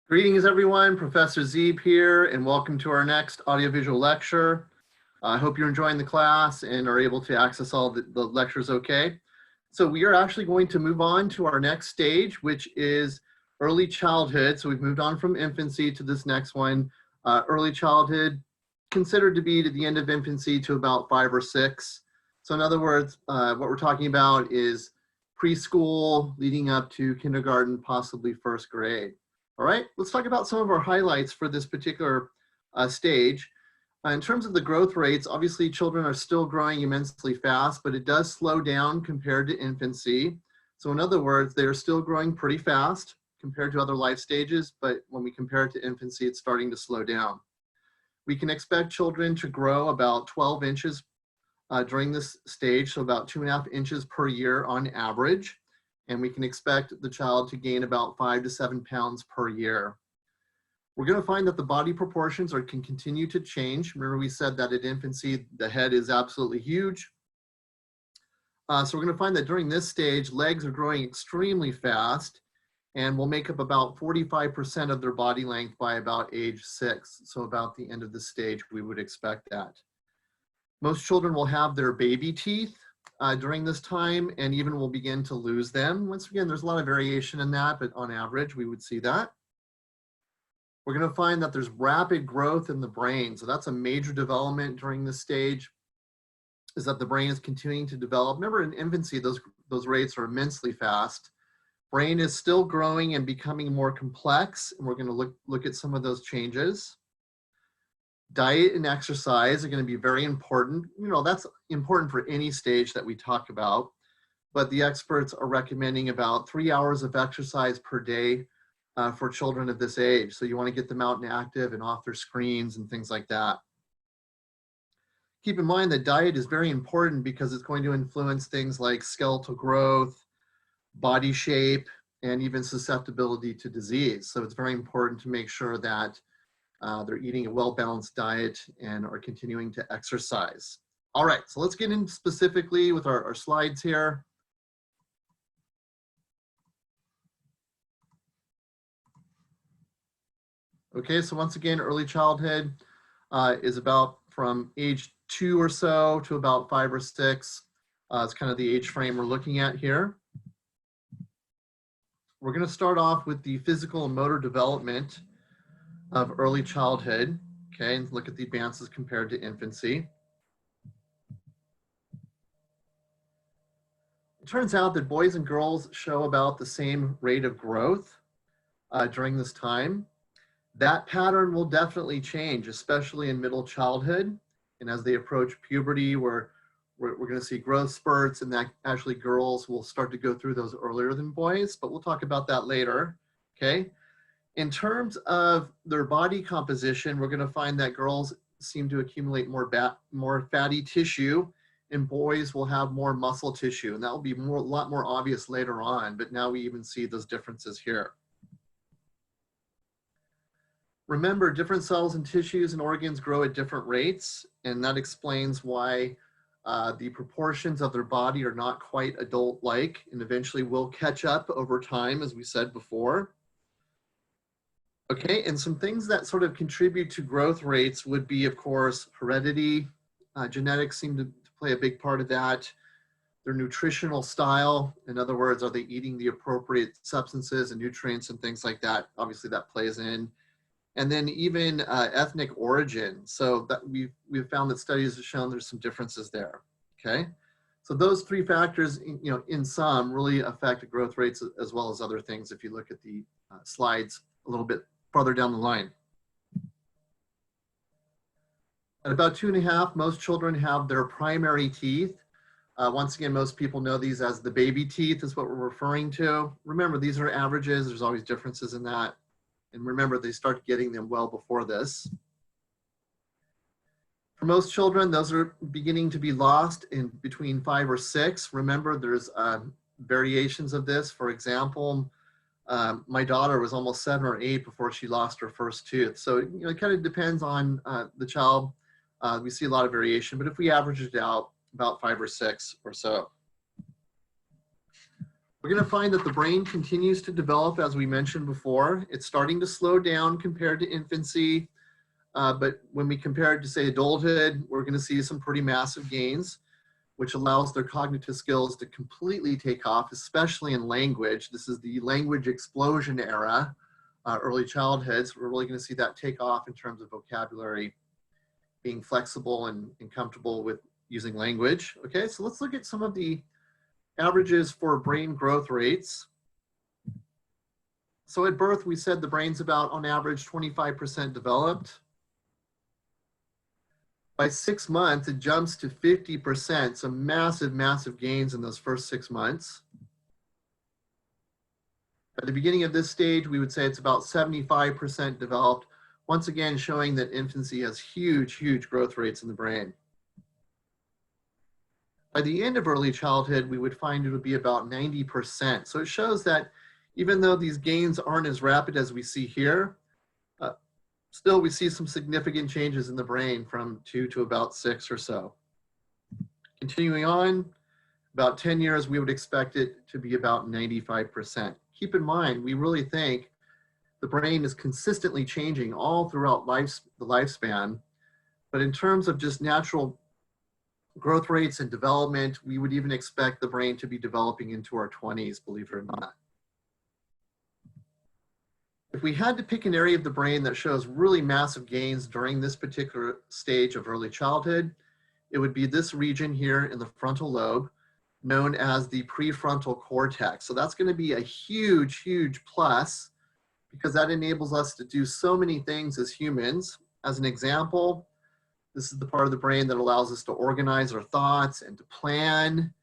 Greetings, everyone. Professor Zeeb here, and welcome to our next audiovisual lecture. I hope you're enjoying the class and are able to access all the lectures okay. So we are actually going to move on to our next stage, which is early childhood. So we've moved on from infancy to this next one. Early childhood, considered to be to the end of infancy to about 5 or 6. So in other words, what we're talking about is preschool leading up to kindergarten, possibly first grade. All right, let's talk about some of our highlights for this particular stage. In terms of the growth rates, obviously children are still growing immensely fast, but it does slow down compared to infancy. So in other words, they're still growing pretty fast compared to other life stages, but when we compare it to infancy, it's starting to slow down. We can expect children to grow about 12 inches during this stage, so about 2.5 inches per year on average. And we can expect the child to gain about 5 to 7 pounds per year. We're going to find that the body proportions can continue to change. Remember, we said that at infancy, the head is absolutely huge. So we're going to find that during this stage, legs are growing extremely fast and will make up about 45% of their body length by about age 6. So about the end of the stage, we would expect that. Most children will have their baby teeth during this time, and even will begin to lose them. Once again, there's a lot of variation in that, but on average, we would see that. We're going to find that there's rapid growth in the brain. So that's a major development during this stage, is that the brain is continuing to develop. Remember, in infancy, those rates are immensely fast. Brain is still growing and becoming more complex, and we're going to look at some of those changes. Diet and exercise are going to be very important. You know, that's important for any stage that we talk about, but the experts are recommending about 3 hours of exercise per day for children of this age. So you want to get them out and active and off their screens and things like that. Keep in mind that diet is very important because it's going to influence things like skeletal growth, body shape, and even susceptibility to disease. So it's very important to make sure that they're eating a well-balanced diet and are continuing to exercise. All right, so let's get in specifically with our slides here. Okay, so once again, early childhood is about from age 2 or so to about 5 or 6. It's kind of the age frame we're looking at here. We're going to start off with the physical and motor development of early childhood, okay, and look at the advances compared to infancy. It turns out that boys and girls show about the same rate of growth during this time. That pattern will definitely change, especially in middle childhood. And as they approach puberty, we're going to see growth spurts, and that actually girls will start to go through those earlier than boys, but we'll talk about that later, okay? In terms of their body composition, we're going to find that girls seem to accumulate more fatty tissue, and boys will have more muscle tissue. And that will be a lot more obvious later on, but now we even see those differences here. Remember, different cells and tissues and organs grow at different rates, and that explains why the proportions of their body are not quite adult-like, and eventually will catch up over time, as we said before. Okay, and some things that sort of contribute to growth rates would be, of course, heredity. Genetics seem to play a big part of that. Their nutritional style, in other words, are they eating the appropriate substances and nutrients and things like that? Obviously, that plays in. And then even ethnic origin. So that we've found that studies have shown there's some differences there. Okay, so those 3 factors, you know, in sum, really affect growth rates as well as other things. If you look at the slides a little bit farther down the line. At about 2.5, most children have their primary teeth. Once again, most people know these as the baby teeth is what we're referring to. Remember, these are averages. There's always differences in that. And remember, they start getting them well before this. For most children, those are beginning to be lost in between 5 or 6. Remember, there's variations of this. For example, my daughter was almost 7 or 8 before she lost her first tooth. So, you know, it kind of depends on the child. We see a lot of variation, but if we average it out, about 5 or 6 or so. We're going to find that the brain continues to develop, as we mentioned before. It's starting to slow down compared to infancy, but when we compare it to, say, adulthood, we're going to see some pretty massive gains, which allows their cognitive skills to completely take off, especially in language. This is the language explosion era, early childhood. So we're really going to see that take off in terms of vocabulary, being flexible and comfortable with using language. Okay, so let's look at some of the averages for brain growth rates. So at birth, we said the brain's about, on average, 25% developed. By 6 months, it jumps to 50%, so massive, massive gains in those first 6 months. At the beginning of this stage, we would say it's about 75% developed, once again showing that infancy has huge, huge growth rates in the brain. By the end of early childhood, we would find it would be about 90%. So it shows that even though these gains aren't as rapid as we see here, still we see some significant changes in the brain from 2 to about 6 or so. Continuing on, about 10 years, we would expect it to be about 95%. Keep in mind, we really think the brain is consistently changing all throughout the lifespan. But in terms of just natural growth rates and development, we would even expect the brain to be developing into our 20s, believe it or not. If we had to pick an area of the brain that shows really massive gains during this particular stage of early childhood, it would be this region here in the frontal lobe, known as the prefrontal cortex. So that's going to be a huge, huge plus, because that enables us to do so many things as humans. As an example, this is the part of the brain that allows us to organize our thoughts and to plan.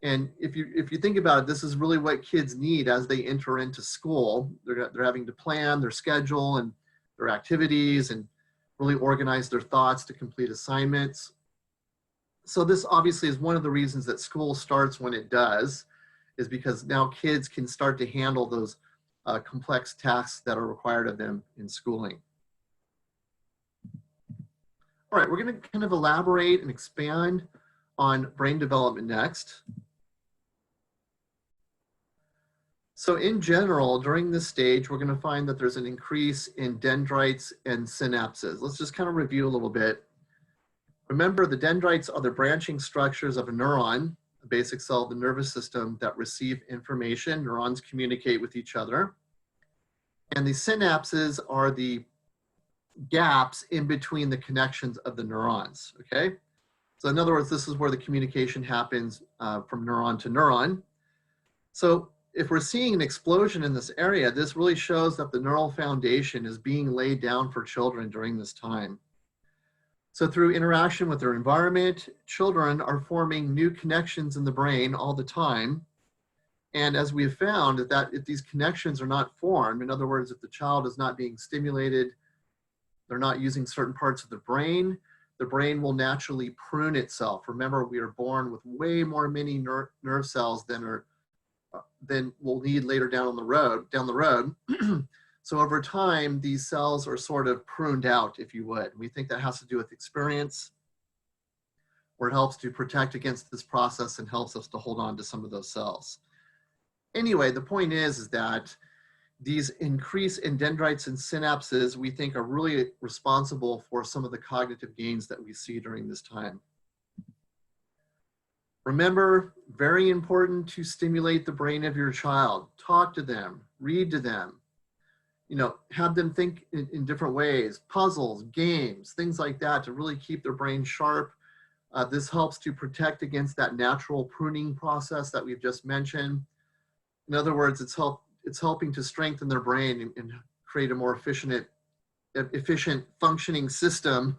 And if you think about it, this is really what kids need as they enter into school. They're having to plan their schedule and their activities and really organize their thoughts to complete assignments. So this obviously is one of the reasons that school starts when it does, is because now kids can start to handle those complex tasks that are required of them in schooling. All right, we're going to kind of elaborate and expand on brain development next. So in general, during this stage, we're going to find that there's an increase in dendrites and synapses. Let's just kind of review a little bit. Remember, the dendrites are the branching structures of a neuron, a basic cell of the nervous system that receive information. Neurons communicate with each other. And the synapses are the gaps in between the connections of the neurons, okay? So in other words, this is where the communication happens from neuron to neuron. So if we're seeing an explosion in this area, this really shows that the neural foundation is being laid down for children during this time. So through interaction with their environment, children are forming new connections in the brain all the time. And as we have found, that if these connections are not formed, in other words, if the child is not being stimulated, they're not using certain parts of the brain will naturally prune itself. Remember, we are born with way more mini nerve cells than we'll need later down the road. So over time, these cells are sort of pruned out, if you would. We think that has to do with experience, where it helps to protect against this process and helps us to hold on to some of those cells. Anyway, the point is that these increase in dendrites and synapses, we think, are really responsible for some of the cognitive gains that we see during this time. Remember, very important to stimulate the brain of your child. Talk to them, read to them, have them think in different ways, puzzles, games, things like that, to really keep their brain sharp. This helps to protect against that natural pruning process that we've just mentioned. In other words, it's helping to strengthen their brain and create a more efficient functioning system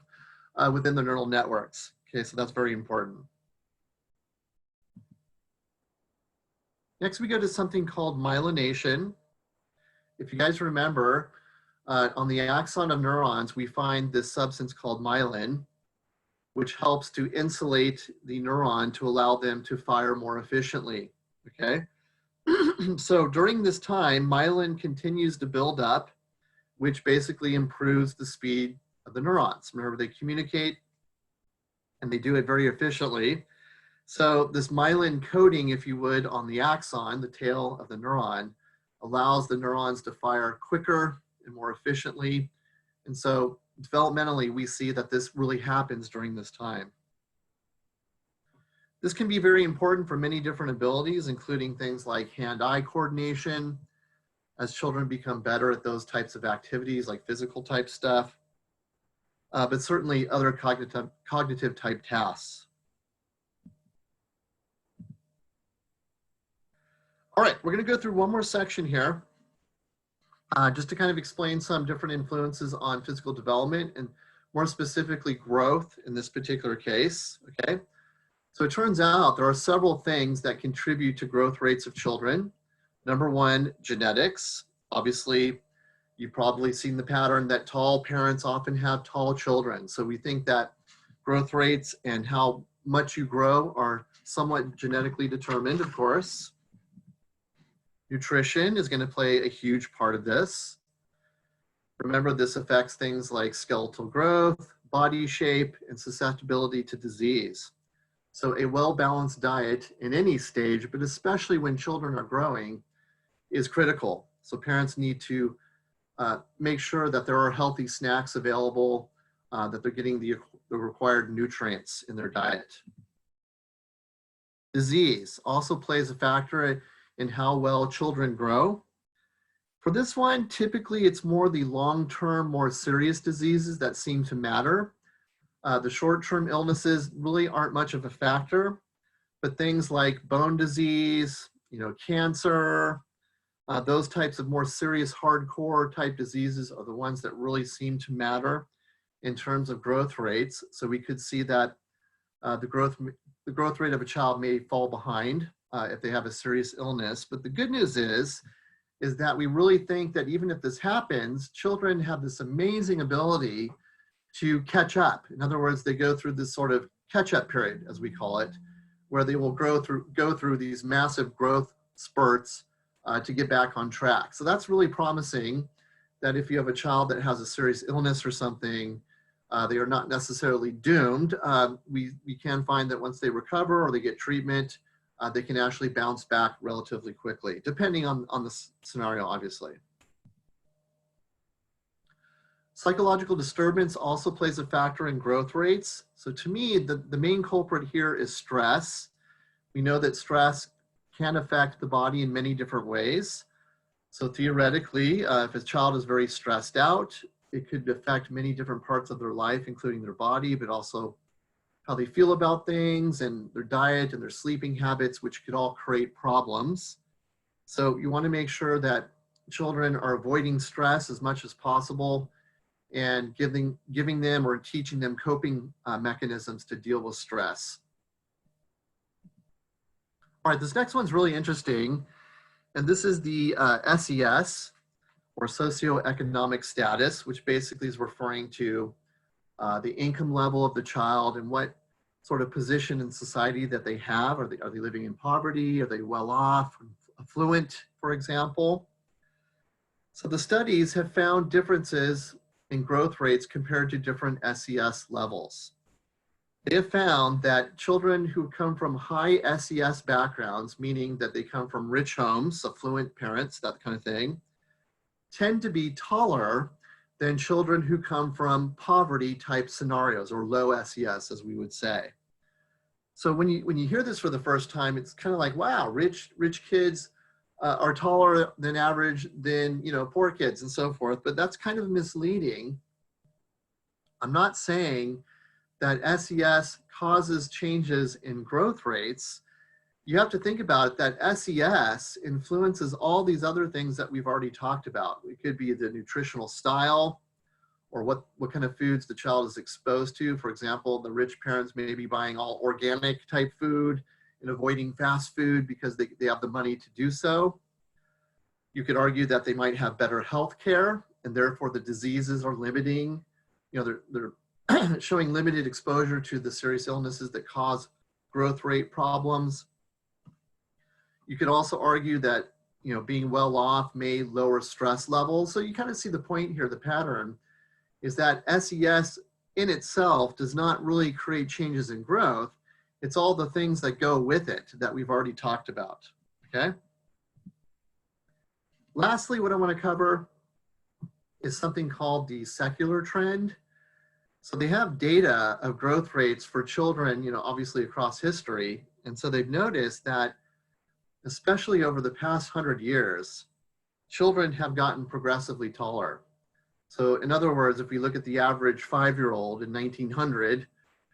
within the neural networks. Okay, so that's very important. Next, we go to something called myelination. If you guys remember, on the axon of neurons, we find this substance called myelin, which helps to insulate the neuron to allow them to fire more efficiently, okay? So during this time, myelin continues to build up, which basically improves the speed of the neurons. Remember, they communicate and they do it very efficiently. So this myelin coating, if you would, on the axon, the tail of the neuron, allows the neurons to fire quicker and more efficiently. And so developmentally, we see that this really happens during this time. This can be very important for many different abilities, including things like hand-eye coordination, as children become better at those types of activities like physical type stuff, but certainly other cognitive type tasks. All right, we're going to go through one more section here just to kind of explain some different influences on physical development and more specifically growth in this particular case, okay? So it turns out there are several things that contribute to growth rates of children. Number one, genetics. Obviously, you've probably seen the pattern that tall parents often have tall children. So we think that growth rates and how much you grow are somewhat genetically determined, of course. Nutrition is going to play a huge part of this. Remember, this affects things like skeletal growth, body shape, and susceptibility to disease. So a well-balanced diet in any stage, but especially when children are growing, is critical. So parents need to make sure that there are healthy snacks available, that they're getting the required nutrients in their diet. Disease also plays a factor in how well children grow. For this one, typically it's more the long-term, more serious diseases that seem to matter. The short-term illnesses really aren't much of a factor, but things like bone disease, cancer, those types of more serious hardcore type diseases are the ones that really seem to matter in terms of growth rates. So we could see that the growth rate of a child may fall behind if they have a serious illness. But the good news is that we really think that even if this happens, children have this amazing ability to catch up. In other words, they go through this sort of catch-up period, as we call it, where they will go through these massive growth spurts to get back on track. So that's really promising that if you have a child that has a serious illness or something, they are not necessarily doomed. We can find that once they recover or they get treatment, they can actually bounce back relatively quickly, depending on the scenario, obviously. Psychological disturbance also plays a factor in growth rates. So to me, the main culprit here is stress. We know that stress can affect the body in many different ways. So theoretically, if a child is very stressed out, it could affect many different parts of their life, including their body, but also how they feel about things and their diet and their sleeping habits, which could all create problems. So you want to make sure that children are avoiding stress as much as possible and giving them or teaching them coping mechanisms to deal with stress. All right, this next one's really interesting, and this is the SES, or socioeconomic status, which basically is referring to the income level of the child and what sort of position in society that they have. Are they living in poverty? Are they well off, affluent, for example? So the studies have found differences in growth rates compared to different SES levels. They have found that children who come from high SES backgrounds, meaning that they come from rich homes, affluent parents, that kind of thing, tend to be taller than children who come from poverty type scenarios, or low SES, as we would say. So when you hear this for the first time, it's kind of like, wow, rich kids are taller than average than poor kids and so forth, but that's kind of misleading. I'm not saying that SES causes changes in growth rates. You have to think about it that SES influences all these other things that we've already talked about. It could be the nutritional style, or what kind of foods the child is exposed to. For example, the rich parents may be buying all organic type food and avoiding fast food because they have the money to do so. You could argue that they might have better health care, and therefore the diseases are limiting. They're showing limited exposure to the serious illnesses that cause growth rate problems. You could also argue that being well off may lower stress levels. So you kind of see the point here, the pattern is that SES in itself does not really create changes in growth. It's all the things that go with it that we've already talked about, okay? Lastly, what I want to cover is something called the secular trend. So they have data of growth rates for children, obviously across history. And so they've noticed that, especially over the past 100 years, children have gotten progressively taller. So in other words, if we look at the average 5-year-old in 1900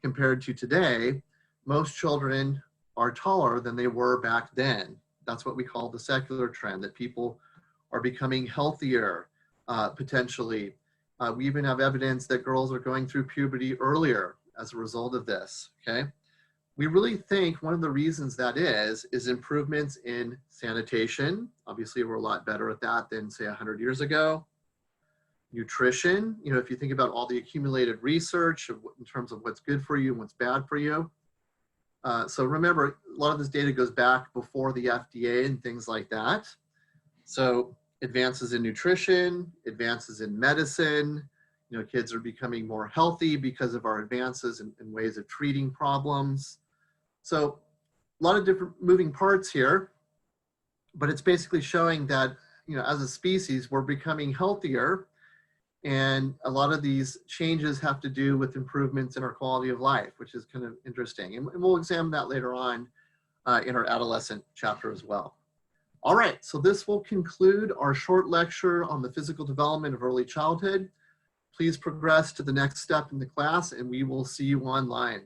compared to today, most children are taller than they were back then. That's what we call the secular trend, that people are becoming healthier, potentially. We even have evidence that girls are going through puberty earlier as a result of this, okay? We really think one of the reasons that is improvements in sanitation. Obviously, we're a lot better at that than, say, 100 years ago. Nutrition, if you think about all the accumulated research in terms of what's good for you and what's bad for you. So remember, a lot of this data goes back before the FDA and things like that. So advances in nutrition, advances in medicine, kids are becoming more healthy because of our advances in ways of treating problems. So a lot of different moving parts here, but it's basically showing that, as a species, we're becoming healthier. And a lot of these changes have to do with improvements in our quality of life, which is kind of interesting. And we'll examine that later on in our adolescent chapter as well. All right, so this will conclude our short lecture on the physical development of early childhood. Please progress to the next step in the class, and we will see you online.